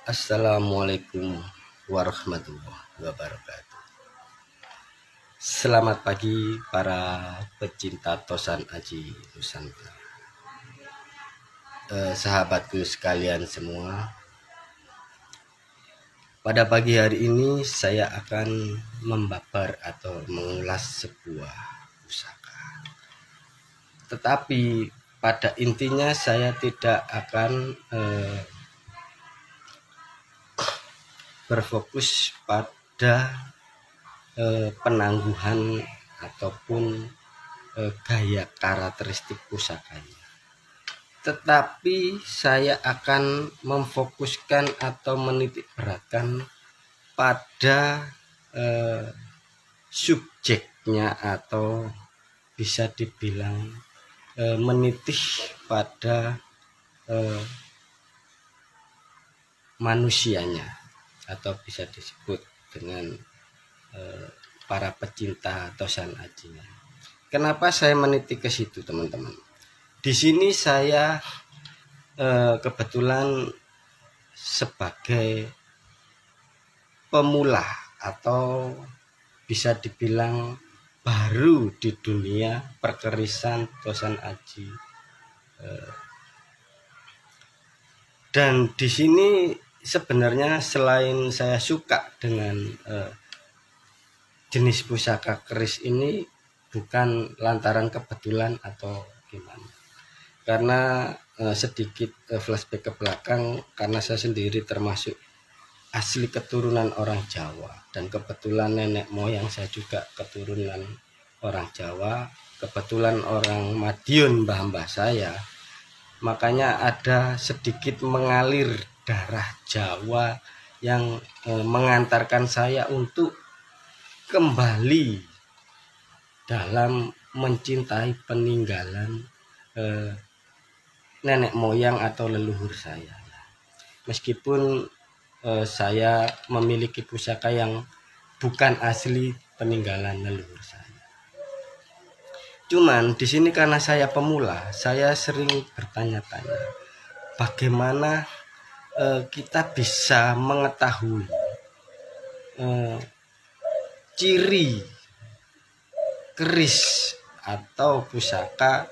Assalamualaikum warahmatullahi wabarakatuh. Selamat pagi para pecinta Tosan Aji Nusantara. Sahabatku sekalian semua, pada pagi hari ini saya akan membabar atau mengulas sebuah pusaka. Tetapi pada intinya saya tidak akan berfokus pada penangguhan ataupun gaya karakteristik pusakanya, tetapi saya akan memfokuskan atau menitik beratkan pada subjeknya, atau bisa dibilang menitih pada manusianya, atau bisa disebut dengan para pecinta Tosan Ajinya. Kenapa saya meniti ke situ, teman-teman? Di sini saya kebetulan sebagai pemula atau bisa dibilang baru di dunia perkerisan Tosan Aji. Dan di sini sebenarnya selain saya suka dengan jenis pusaka keris ini, bukan lantaran kebetulan atau gimana, karena sedikit flashback ke belakang, karena saya sendiri termasuk asli keturunan orang Jawa, dan kebetulan nenek moyang saya juga keturunan orang Jawa, kebetulan orang Madiun mbah-mbah saya, makanya ada sedikit mengalir darah Jawa yang mengantarkan saya untuk kembali dalam mencintai peninggalan nenek moyang atau leluhur saya. Meskipun saya memiliki pusaka yang bukan asli peninggalan leluhur saya. Cuman di sini karena saya pemula, saya sering bertanya-tanya bagaimana kita bisa mengetahui ciri keris atau pusaka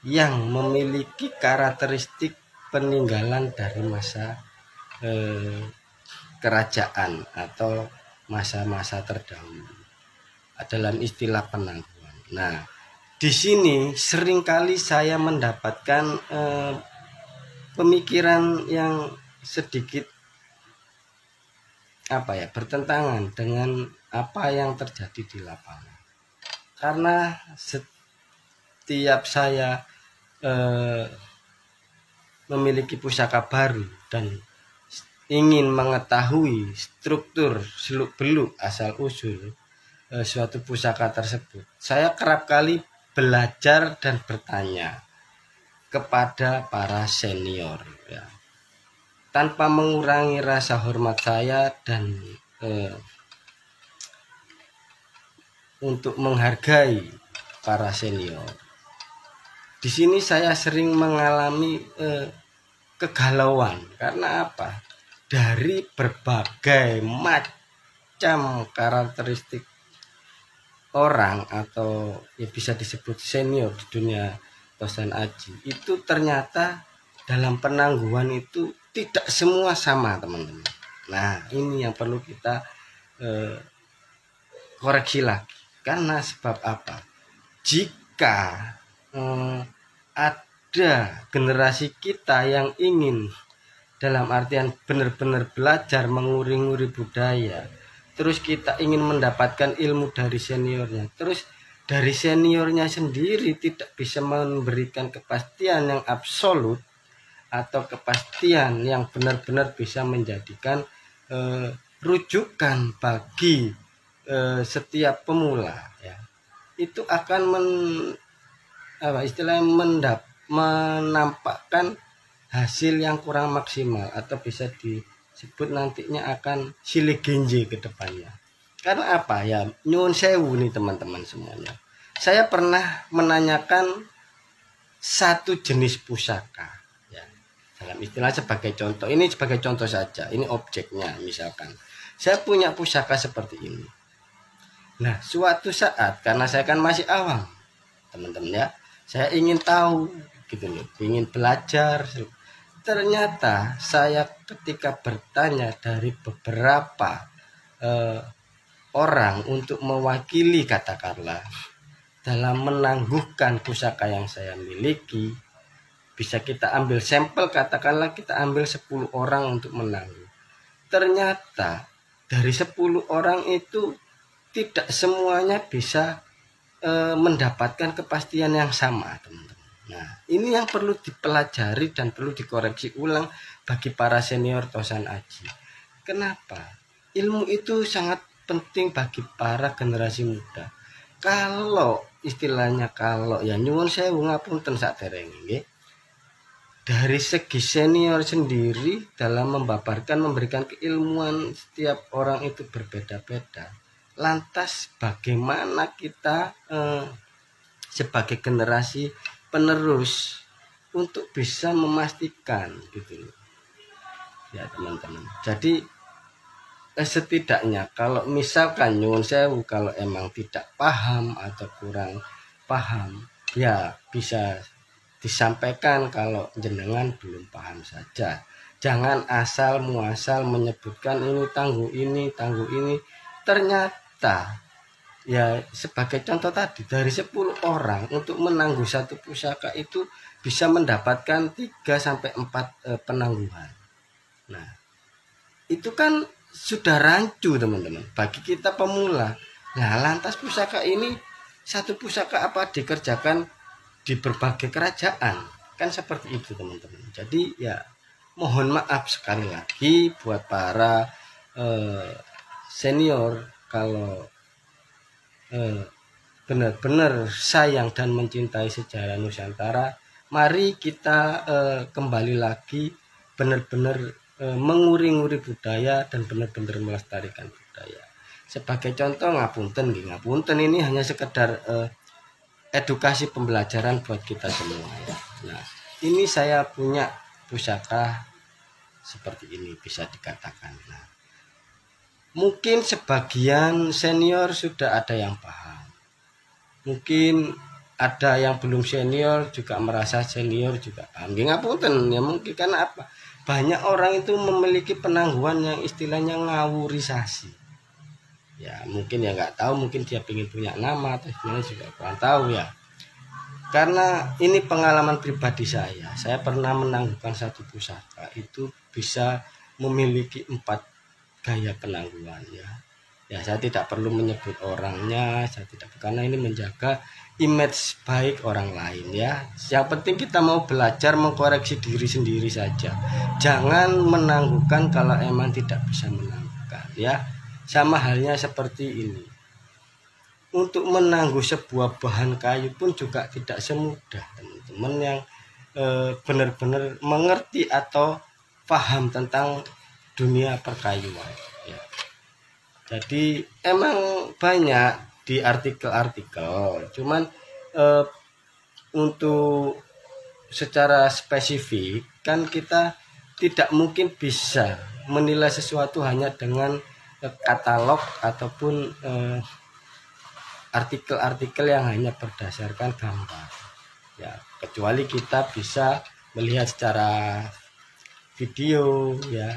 yang memiliki karakteristik peninggalan dari masa kerajaan atau masa-masa terdahulu, dalam istilah penangguhan. Nah, di sini seringkali saya mendapatkan pemikiran yang sedikit bertentangan dengan apa yang terjadi di lapangan. Karena setiap saya memiliki pusaka baru dan ingin mengetahui struktur seluk-beluk asal usul suatu pusaka tersebut, saya kerap kali belajar dan bertanya kepada para senior, ya, tanpa mengurangi rasa hormat saya dan untuk menghargai para senior. Di sini saya sering mengalami kegalauan. Karena apa? Dari berbagai macam karakteristik orang, atau ya bisa disebut senior di dunia Tosan Aji, itu ternyata dalam penangguhan itu tidak semua sama, teman-teman. Nah, ini yang perlu kita koreksi lagi. Karena sebab apa? Jika ada generasi kita yang ingin, dalam artian benar-benar belajar menguri-nguri budaya, terus kita ingin mendapatkan ilmu dari seniornya, terus dari seniornya sendiri tidak bisa memberikan kepastian yang absolut atau kepastian yang benar-benar bisa menjadikan rujukan bagi setiap pemula, ya, itu akan menampakkan hasil yang kurang maksimal, atau bisa disebut nantinya akan silih genje ke depannya. Karena apa? Ya, nyuwun sewu nih teman-teman semuanya. Saya pernah menanyakan satu jenis pusaka, ya, Dalam istilah sebagai contoh, ini sebagai contoh saja, ini objeknya. Misalkan saya punya pusaka seperti ini. Nah, suatu saat karena saya kan masih awam, teman-teman ya, saya ingin tahu gitu loh, ingin belajar. Ternyata saya ketika bertanya dari beberapa orang untuk mewakili katakanlah dalam menangguhkan pusaka yang saya miliki, bisa kita ambil sampel, katakanlah kita ambil 10 orang untuk menangguh. Ternyata dari 10 orang itu tidak semuanya bisa mendapatkan kepastian yang sama, teman-teman. Nah, ini yang perlu dipelajari dan perlu dikoreksi ulang bagi para senior Tosan Aji. Kenapa? Ilmu itu sangat penting bagi para generasi muda. Kalau istilahnya, kalau ya nyuwun sewu ngapunten saderenge nggih, dari segi senior sendiri dalam memberikan keilmuan, setiap orang itu berbeda-beda. Lantas bagaimana kita sebagai generasi penerus untuk bisa memastikan gitu ya teman-teman. Jadi setidaknya kalau misalkan nyuwun sewu, kalau emang tidak paham atau kurang paham, ya bisa disampaikan kalau jenengan belum paham saja. Jangan asal muasal menyebutkan ini tangguh ini, tangguh ini. Ternyata ya sebagai contoh tadi, dari 10 orang untuk menangguh satu pusaka itu bisa mendapatkan 3-4 penangguhan. Nah, itu kan sudah rancu teman-teman bagi kita pemula. Nah, lantas pusaka ini, satu pusaka apa dikerjakan di berbagai kerajaan, kan seperti itu teman-teman. Jadi ya mohon maaf sekali lagi buat para senior, kalau benar-benar sayang dan mencintai sejarah Nusantara, mari kita kembali lagi benar-benar menguri-nguri budaya dan benar-benar melestarikan budaya. Sebagai contoh ngapunten ini hanya sekedar edukasi pembelajaran buat kita semua ya. Nah, ini saya punya pusaka seperti ini, bisa dikatakan. Nah, mungkin sebagian senior sudah ada yang paham, mungkin ada yang belum senior juga merasa senior juga paham. Ngapunten ya, mungkin karena apa? Banyak orang itu memiliki penangguhan yang istilahnya ngawurisasi. Ya mungkin ya nggak tahu, mungkin dia ingin punya nama atau sebenarnya juga kurang tahu ya. Karena ini pengalaman pribadi saya pernah menangguhkan satu pusaka itu bisa memiliki 4 gaya penangguhan ya. Ya saya tidak perlu menyebut orangnya, saya tidak, karena ini menjaga image baik orang lain ya. Yang penting kita mau belajar mengkoreksi diri sendiri saja. Jangan menangguhkan kalau emang tidak bisa menangguhkan ya. Sama halnya seperti ini. Untuk menangguh sebuah bahan kayu pun juga tidak semudah teman-teman yang benar-benar mengerti atau paham tentang dunia perkayuan ya. Jadi emang banyak di artikel-artikel, cuman untuk secara spesifik kan kita tidak mungkin bisa menilai sesuatu hanya dengan katalog ataupun artikel-artikel yang hanya berdasarkan gambar ya, kecuali kita bisa melihat secara video ya,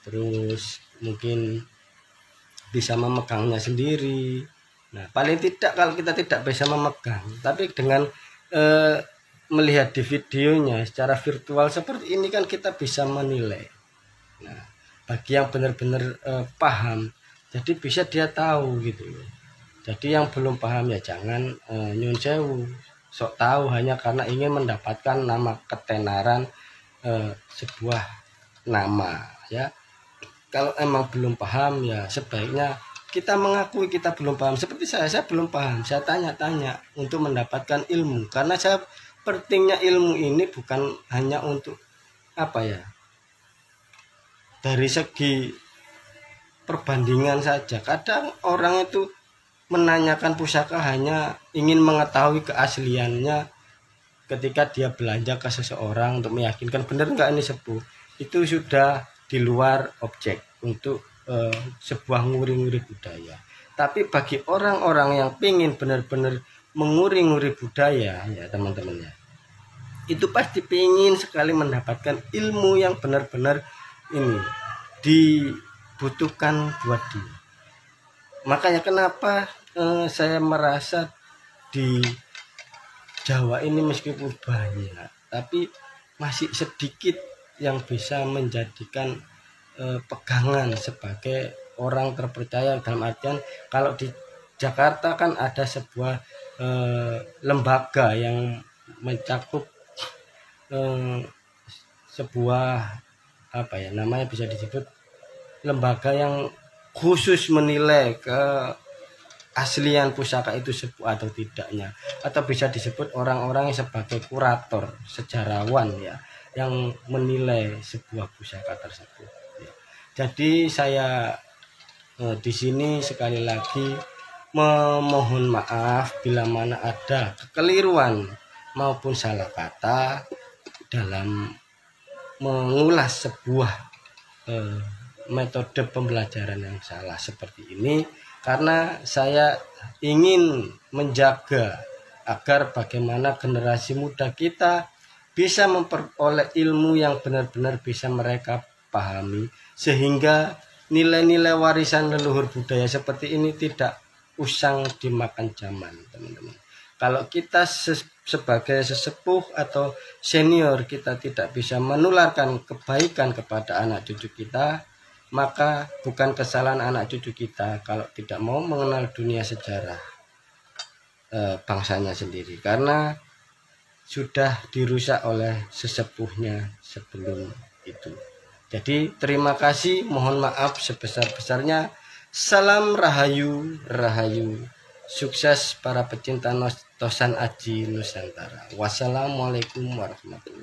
terus mungkin bisa memegangnya sendiri. Nah, paling tidak kalau kita tidak bisa memegang, tapi dengan melihat di videonya secara virtual seperti ini kan kita bisa menilai. Nah, bagi yang benar-benar paham, jadi bisa dia tahu gitu. Jadi yang belum paham ya jangan nyun sewu sok tahu hanya karena ingin mendapatkan nama ketenaran sebuah nama ya. Kalau emang belum paham ya sebaiknya kita mengakui kita belum paham. Seperti saya belum paham, saya tanya-tanya untuk mendapatkan ilmu, karena saya pentingnya ilmu ini bukan hanya untuk apa ya, dari segi perbandingan saja. Kadang orang itu menanyakan pusaka hanya ingin mengetahui keasliannya ketika dia belanja ke seseorang untuk meyakinkan benar nggak ini sepuh, itu sudah di luar objek untuk sebuah nguri-nguri budaya. Tapi bagi orang-orang yang ingin benar-benar menguri-nguri budaya ya teman-teman ya, itu pasti ingin sekali mendapatkan ilmu yang benar-benar ini dibutuhkan buat dia. Makanya kenapa saya merasa di Jawa ini meskipun banyak, tapi masih sedikit yang bisa menjadikan pegangan sebagai orang terpercaya, dalam artian kalau di Jakarta kan ada sebuah lembaga yang mencakup sebuah apa ya namanya, bisa disebut lembaga yang khusus menilai ke aslian pusaka itu sepuh atau tidaknya, atau bisa disebut orang-orang yang sebagai kurator sejarawan ya, yang menilai sebuah pusaka tersebut ya. Jadi saya di sini sekali lagi memohon maaf bila mana ada kekeliruan maupun salah kata dalam mengulas sebuah metode pembelajaran yang salah seperti ini, karena saya ingin menjaga agar bagaimana generasi muda kita bisa memperoleh ilmu yang benar-benar bisa mereka pahami, sehingga nilai-nilai warisan leluhur budaya seperti ini tidak usang dimakan zaman, teman-teman. Kalau kita sebagai sesepuh atau senior kita tidak bisa menularkan kebaikan kepada anak cucu kita, maka bukan kesalahan anak cucu kita kalau tidak mau mengenal dunia sejarah bangsanya sendiri, karena sudah dirusak oleh sesepuhnya sebelum itu. Jadi terima kasih, mohon maaf sebesar-besarnya. Salam Rahayu, Rahayu. Sukses para pecinta Tosan Aji Nusantara. Wassalamualaikum warahmatullahi wabarakatuh.